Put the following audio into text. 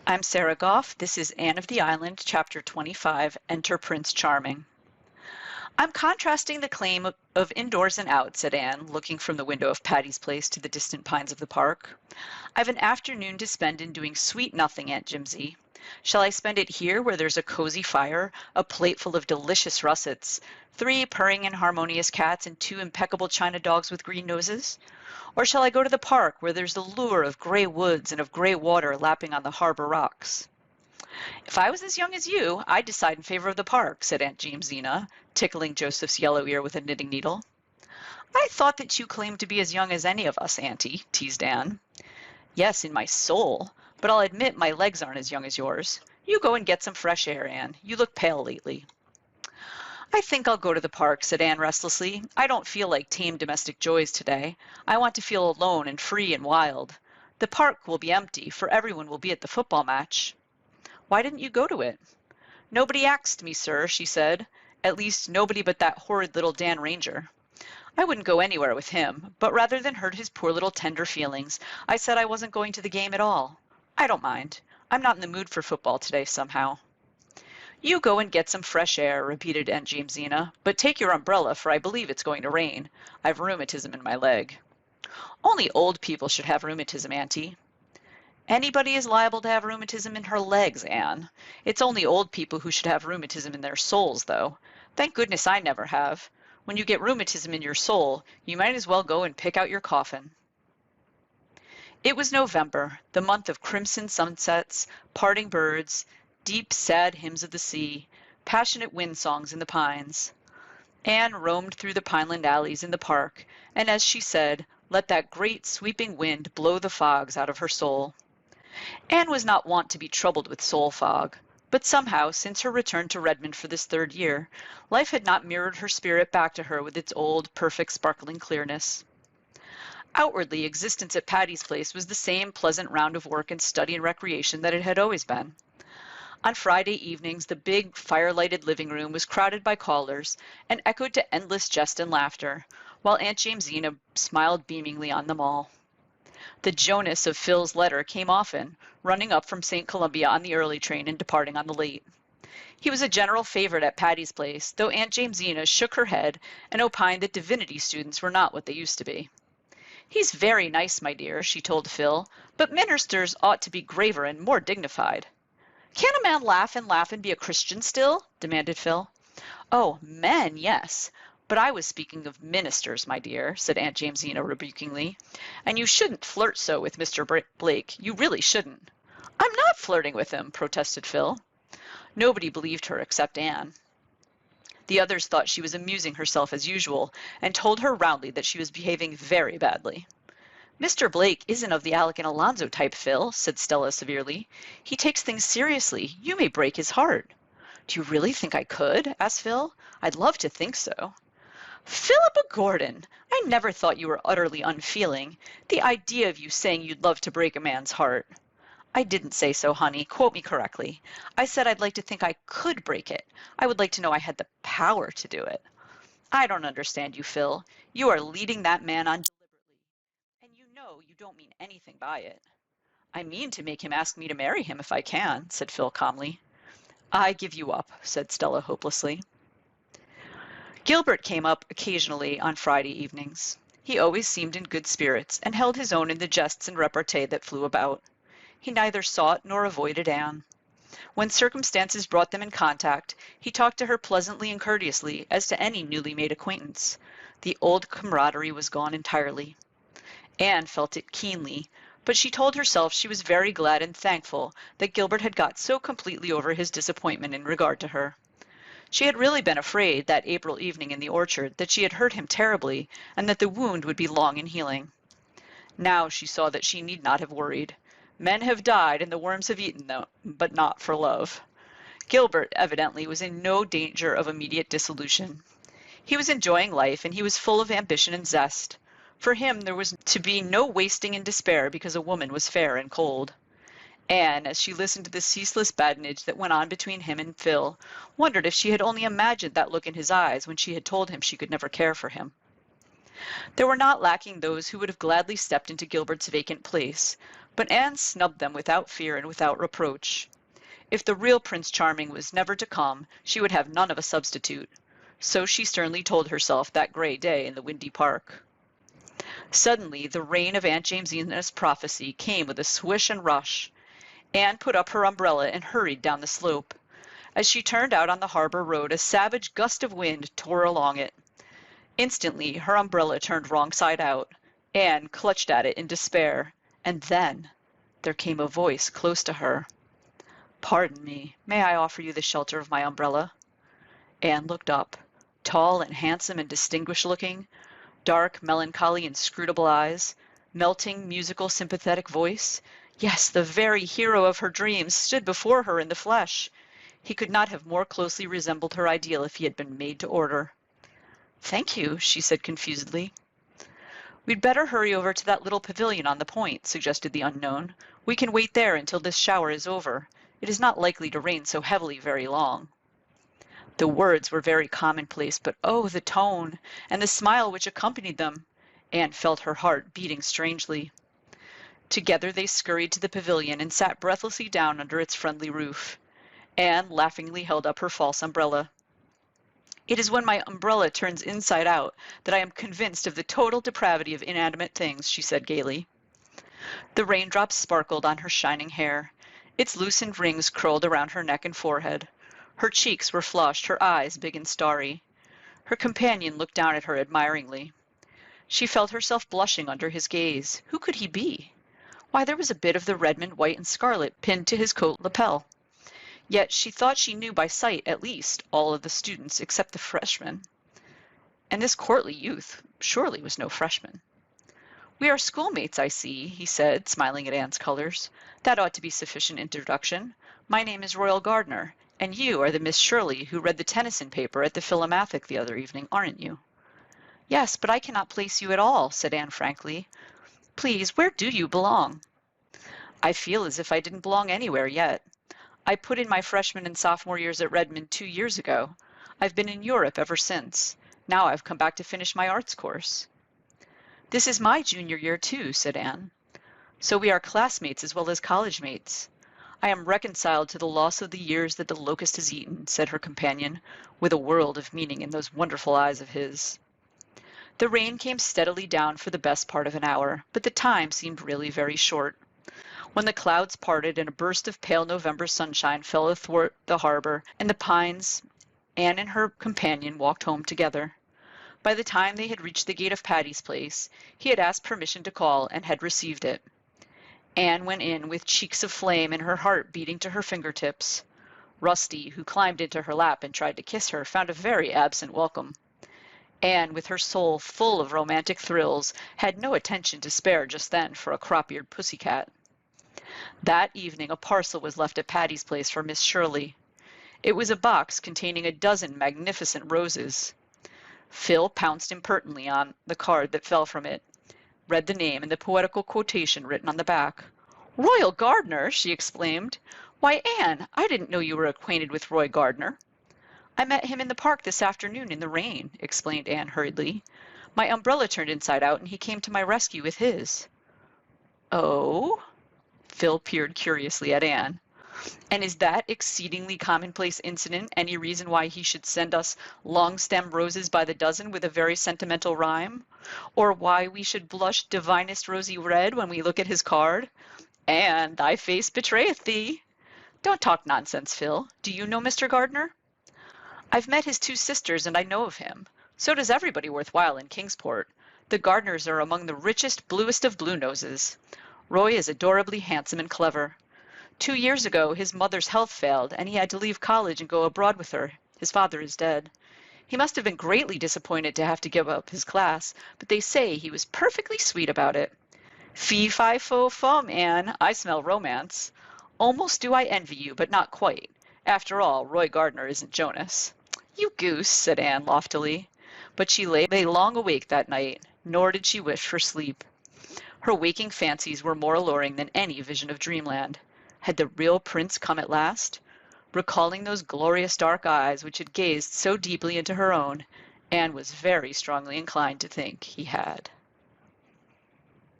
I'm Sarah Goff. This is Anne of the Island, Chapter 25, Enter Prince Charming. I'm contrasting the claim of indoors and out, said Anne, looking from the window of Patty's Place to the distant pines of the park. I've an afternoon to spend in doing sweet nothing, Aunt Jimsy. Shall I spend it here where there's a cozy fire, a plateful of delicious russets, 3 purring and harmonious cats, and 2 impeccable china dogs with green noses? Or shall I go to the park where there's the lure of gray woods and of gray water lapping on the harbor rocks? If I was as young as you, I'd decide in favor of the park, said Aunt Jamesina, tickling Joseph's yellow ear with a knitting needle. I thought that you claimed to be as young as any of us, Auntie, teased Anne. Yes, in my soul, but I'll admit my legs aren't as young as yours. You go and get some fresh air, Anne. You look pale lately. I think I'll go to the park, said Anne restlessly. I don't feel like tame domestic joys today. I want to feel alone and free and wild. The park will be empty, for everyone will be at the football match. Why didn't you go to it? Nobody axed me, sir, she said. At least nobody but that horrid little Dan Ranger. I wouldn't go anywhere with him, but rather than hurt his poor little tender feelings, I said I wasn't going to the game at all. I don't mind. I'm not in the mood for football today somehow. You go and get some fresh air, repeated Aunt Jamesina, but take your umbrella, for I believe it's going to rain. I've rheumatism in my leg. Only old people should have rheumatism, Auntie. Anybody is liable to have rheumatism in her legs, Anne. It's only old people who should have rheumatism in their souls, though. Thank goodness I never have. When you get rheumatism in your soul, you might as well go and pick out your coffin. It was November, the month of crimson sunsets, parting birds, deep, sad hymns of the sea, passionate wind songs in the pines. Anne roamed through the pineland alleys in the park, and as she said, let that great sweeping wind blow the fogs out of her soul. Anne was not wont to be troubled with soul fog, but somehow, since her return to Redmond for this 3rd year, life had not mirrored her spirit back to her with its old, perfect, sparkling clearness. Outwardly, existence at Patty's Place was the same pleasant round of work and study and recreation that it had always been. On Friday evenings, the big, fire-lighted living room was crowded by callers and echoed to endless jest and laughter, while Aunt Jamesina smiled beamingly on them all. The Jonas of Phil's letter came often, running up from St. Columbia on the early train and departing on the late. He was a general favorite at Patty's Place, though Aunt Jamesina shook her head and opined that divinity students were not what they used to be. He's very nice, my dear, she told Phil, but ministers ought to be graver and more dignified. Can a man laugh and be a Christian still? Demanded Phil. Oh, men, yes. But I was speaking of ministers, my dear, said Aunt Jamesina rebukingly. And you shouldn't flirt so with Mr. Blake. You really shouldn't. I'm not flirting with him, protested Phil. Nobody believed her except Anne. The others thought she was amusing herself as usual, and told her roundly that she was behaving very badly. Mr. Blake isn't of the Alec and Alonzo type, Phil, said Stella severely. He takes things seriously. You may break his heart. Do you really think I could? Asked Phil. I'd love to think so. Philippa Gordon! I never thought you were utterly unfeeling. The idea of you saying you'd love to break a man's heart. I didn't say so, honey. Quote me correctly. I said I'd like to think I could break it. I would like to know I had the power to do it. I don't understand you, Phil. You are leading that man on deliberately, and you know you don't mean anything by it. I mean to make him ask me to marry him if I can, said Phil calmly. I give you up, said Stella hopelessly. Gilbert came up occasionally on Friday evenings. He always seemed in good spirits, and held his own in the jests and repartee that flew about. He neither sought nor avoided Anne. When circumstances brought them in contact, he talked to her pleasantly and courteously as to any newly made acquaintance. The old camaraderie was gone entirely. Anne felt it keenly, but she told herself she was very glad and thankful that Gilbert had got so completely over his disappointment in regard to her. She had really been afraid, that April evening in the orchard, that she had hurt him terribly, and that the wound would be long in healing. Now she saw that she need not have worried. Men have died and the worms have eaten them, but not for love. Gilbert, evidently, was in no danger of immediate dissolution. He was enjoying life, and he was full of ambition and zest. For him there was to be no wasting in despair because a woman was fair and cold. Anne, as she listened to the ceaseless badinage that went on between him and Phil, wondered if she had only imagined that look in his eyes when she had told him she could never care for him. There were not lacking those who would have gladly stepped into Gilbert's vacant place, but Anne snubbed them without fear and without reproach. If the real Prince Charming was never to come, she would have none of a substitute. So she sternly told herself that gray day in the windy park. Suddenly, the rain of Aunt Jamesina's prophecy came with a swish and rush. Anne put up her umbrella and hurried down the slope. As she turned out on the harbor road, a savage gust of wind tore along it. Instantly, her umbrella turned wrong side out. Anne clutched at it in despair, and then there came a voice close to her. "Pardon me, may I offer you the shelter of my umbrella?" Anne looked up. Tall and handsome and distinguished looking, dark, melancholy, inscrutable eyes, melting, musical, sympathetic voice. Yes, the very hero of her dreams stood before her in the flesh. He could not have more closely resembled her ideal if he had been made to order. "Thank you," she said confusedly. "We'd better hurry over to that little pavilion on the point," suggested the unknown. "We can wait there until this shower is over. It is not likely to rain so heavily very long." The words were very commonplace, but oh, the tone, and the smile which accompanied them! Anne felt her heart beating strangely. Together they scurried to the pavilion and sat breathlessly down under its friendly roof. Anne laughingly held up her false umbrella. "It is when my umbrella turns inside out that I am convinced of the total depravity of inanimate things," she said gaily. The raindrops sparkled on her shining hair. Its loosened rings curled around her neck and forehead. Her cheeks were flushed, her eyes big and starry. Her companion looked down at her admiringly. She felt herself blushing under his gaze. Who could he be? Why, there was a bit of the Redmond white and scarlet pinned to his coat lapel. Yet she thought she knew by sight, at least, all of the students except the freshman. And this courtly youth surely was no freshman. "We are schoolmates, I see," he said, smiling at Anne's colors. "That ought to be sufficient introduction. My name is Royal Gardner, and you are the Miss Shirley who read the Tennyson paper at the Philomathic the other evening, aren't you?" "Yes, but I cannot place you at all," said Anne frankly. "Please, where do you belong?" "I feel as if I didn't belong anywhere yet. I put in my freshman and sophomore years at Redmond 2 years ago. I've been in Europe ever since. Now I've come back to finish my arts course." "This is my junior year too," said Anne. "So we are classmates as well as college mates. I am reconciled to the loss of the years that the locust has eaten," said her companion, with a world of meaning in those wonderful eyes of his. The rain came steadily down for the best part of an hour, but the time seemed really very short. When the clouds parted and a burst of pale November sunshine fell athwart the harbor and the pines, Anne and her companion walked home together. By the time they had reached the gate of Patty's Place, he had asked permission to call and had received it. Anne went in with cheeks of flame and her heart beating to her fingertips. Rusty, who climbed into her lap and tried to kiss her, found a very absent welcome. Anne, with her soul full of romantic thrills, had no attention to spare just then for a crop-eared pussycat. That evening a parcel was left at Patty's Place for Miss Shirley. It was a box containing a dozen magnificent roses. Phil pounced impertinently on the card that fell from it, read the name and the poetical quotation written on the back. "Royal Gardner!" she exclaimed. "Why, Anne, I didn't know you were acquainted with Roy Gardner." "I met him in the park this afternoon in the rain," explained Anne hurriedly. "My umbrella turned inside out and he came to my rescue with his." "Oh?" Phil peered curiously at Anne. "And is that exceedingly commonplace incident any reason why he should send us long-stem roses by the dozen with a very sentimental rhyme? Or why we should blush divinest rosy red when we look at his card? Anne, thy face betrayeth thee." "Don't talk nonsense, Phil. Do you know Mr. Gardner?" "I've met his 2 sisters and I know of him. So does everybody worthwhile in Kingsport. The Gardners are among the richest, bluest of blue noses. Roy is adorably handsome and clever. 2 years ago his mother's health failed and he had to leave college and go abroad with her. His father is dead. He must have been greatly disappointed to have to give up his class, but they say he was perfectly sweet about it. Fee, fi, fo, fum, Anne, I smell romance. Almost do I envy you, but not quite. After all, Roy Gardner isn't Jonas." "You goose," said Anne loftily. But she lay long awake that night, nor did she wish for sleep. Her waking fancies were more alluring than any vision of dreamland. Had the real prince come at last? Recalling those glorious dark eyes which had gazed so deeply into her own, Anne was very strongly inclined to think he had.